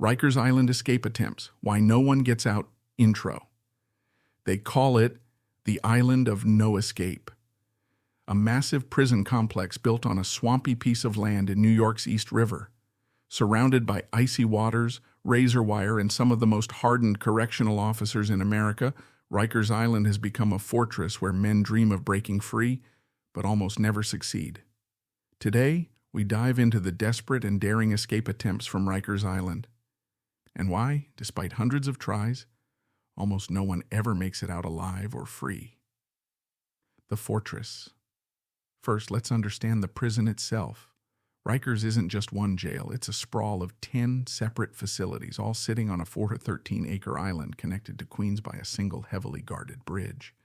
Rikers Island escape attempts, why no one gets out intro. They call it the Island of No Escape. A massive prison complex built on a swampy piece of land in New York's East River. Surrounded by icy waters, razor wire, and some of the most hardened correctional officers in America, Rikers Island has become a fortress where men dream of breaking free, but almost never succeed. Today, we dive into the desperate and daring escape attempts from Rikers Island. And why, despite hundreds of tries, almost no one ever makes it out alive or free. The fortress. First, let's understand the prison itself. Rikers isn't just one jail, it's a sprawl of 10 separate facilities, all sitting on a 413-acre island connected to Queens by a single heavily guarded bridge.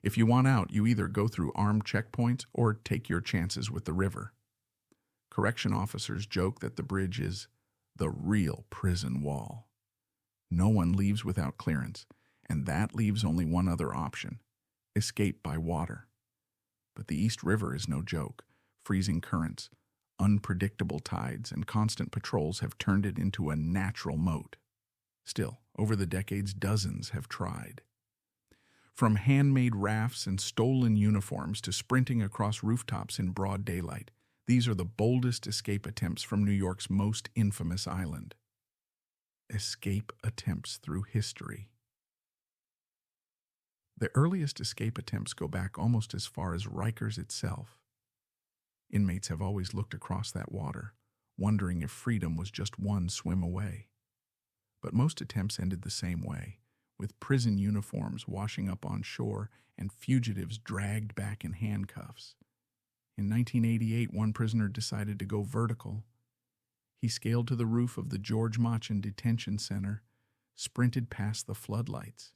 If you want out, you either go through armed checkpoints or take your chances with the river. Correction officers joke that the bridge is the real prison wall. No one leaves without clearance, and that leaves only one other option: escape by water. But the East River is no joke. Freezing currents, unpredictable tides, and constant patrols have turned it into a natural moat. Still, over the decades, dozens have tried. From handmade rafts and stolen uniforms to sprinting across rooftops in broad daylight, these are the boldest escape attempts from New York's most infamous island. Escape attempts through history. The earliest escape attempts go back almost as far as Rikers itself. Inmates have always looked across that water, wondering if freedom was just one swim away. But most attempts ended the same way, with prison uniforms washing up on shore and fugitives dragged back in handcuffs. In 1988, one prisoner decided to go vertical. He scaled to the roof of the George Machen Detention Center, sprinted past the floodlights,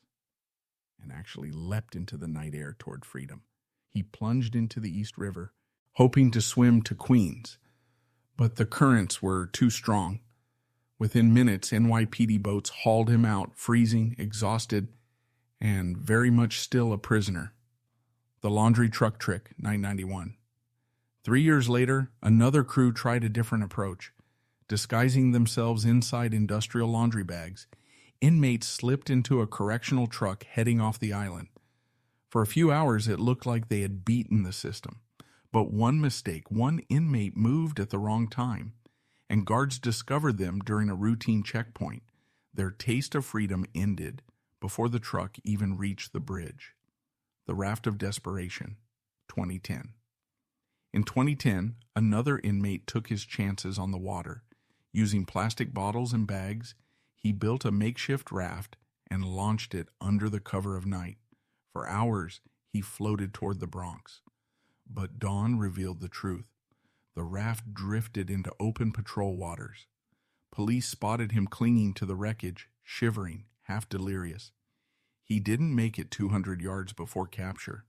and actually leapt into the night air toward freedom. He plunged into the East River, hoping to swim to Queens, but the currents were too strong. Within minutes, NYPD boats hauled him out, freezing, exhausted, and very much still a prisoner. The laundry truck trick, 991. 3 years later, another crew tried a different approach. Disguising themselves inside industrial laundry bags, inmates slipped into a correctional truck heading off the island. For a few hours, it looked like they had beaten the system. But one mistake, one inmate moved at the wrong time, and guards discovered them during a routine checkpoint. Their taste of freedom ended before the truck even reached the bridge. The Raft of Desperation, 2010. In 2010, another inmate took his chances on the water. Using plastic bottles and bags, he built a makeshift raft and launched it under the cover of night. For hours, he floated toward the Bronx. But dawn revealed the truth. The raft drifted into open patrol waters. Police spotted him clinging to the wreckage, shivering, half delirious. He didn't make it 200 yards before capture.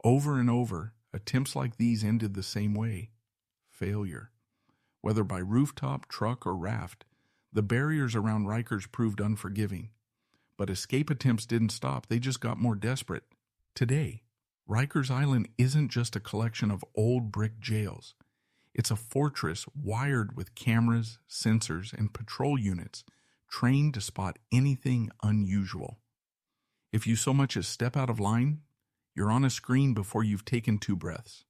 Over and over, attempts like these ended the same way: failure. Whether by rooftop, truck, or raft, the barriers around Rikers proved unforgiving. But escape attempts didn't stop, they just got more desperate. Today, Rikers Island isn't just a collection of old brick jails. It's a fortress wired with cameras, sensors, and patrol units trained to spot anything unusual. If you so much as step out of line, you're on a screen before you've taken 2 breaths.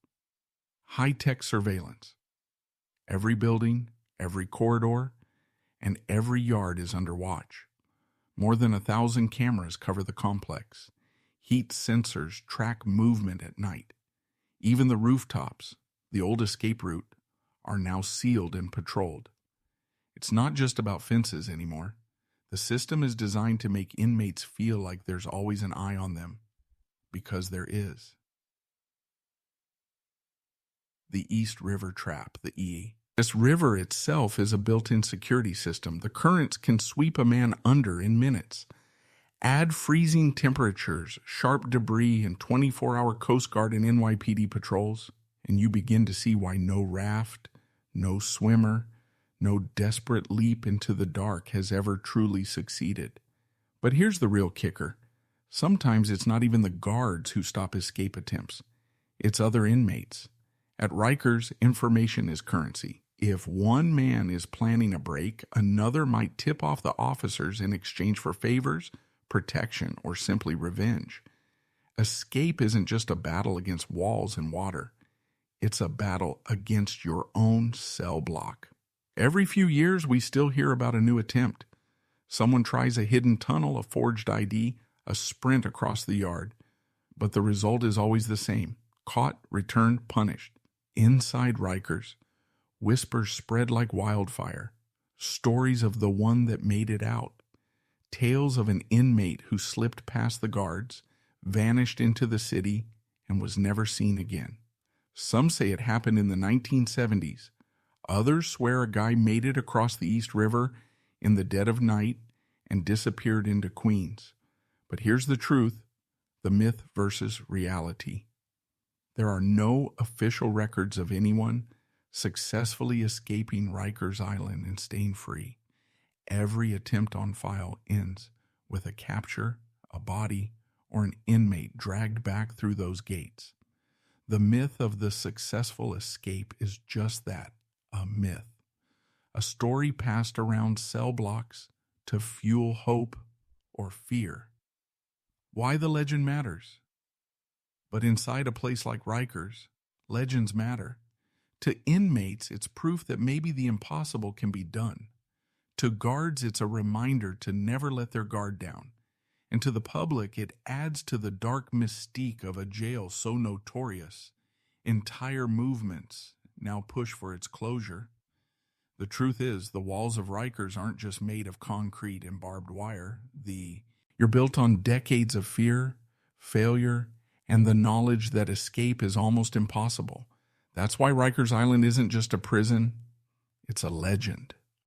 High-tech surveillance. Every building, every corridor, and every yard is under watch. More than 1,000 cameras cover the complex. Heat sensors track movement at night. Even the rooftops, the old escape route, are now sealed and patrolled. It's not just about fences anymore. The system is designed to make inmates feel like there's always an eye on them, because there is. The East River Trap, the E. This river itself is a built-in security system. The currents can sweep a man under in minutes. Add freezing temperatures, sharp debris, and 24-hour Coast Guard and NYPD patrols, and you begin to see why no raft, no swimmer, no desperate leap into the dark has ever truly succeeded. But here's the real kicker. Sometimes it's not even the guards who stop escape attempts. It's other inmates. At Rikers, information is currency. If one man is planning a break, another might tip off the officers in exchange for favors, protection, or simply revenge. Escape isn't just a battle against walls and water. It's a battle against your own cell block. Every few years, we still hear about a new attempt. Someone tries a hidden tunnel, a forged ID, a sprint across the yard. But the result is always the same: caught, returned, punished. Inside Rikers, whispers spread like wildfire. Stories of the one that made it out. Tales of an inmate who slipped past the guards, vanished into the city, and was never seen again. Some say it happened in the 1970s. Others swear a guy made it across the East River in the dead of night and disappeared into Queens. But here's the truth: the myth versus reality. There are no official records of anyone successfully escaping Rikers Island and staying free. Every attempt on file ends with a capture, a body, or an inmate dragged back through those gates. The myth of the successful escape is just that, a myth. A story passed around cell blocks to fuel hope or fear. Why the legend matters? But inside a place like Rikers, legends matter. To inmates, it's proof that maybe the impossible can be done. To guards, it's a reminder to never let their guard down. And to the public, it adds to the dark mystique of a jail so notorious. Entire movements now push for its closure. The truth is, the walls of Rikers aren't just made of concrete and barbed wire. You're built on decades of fear, failure, and the knowledge that escape is almost impossible. That's why Rikers Island isn't just a prison, it's a legend.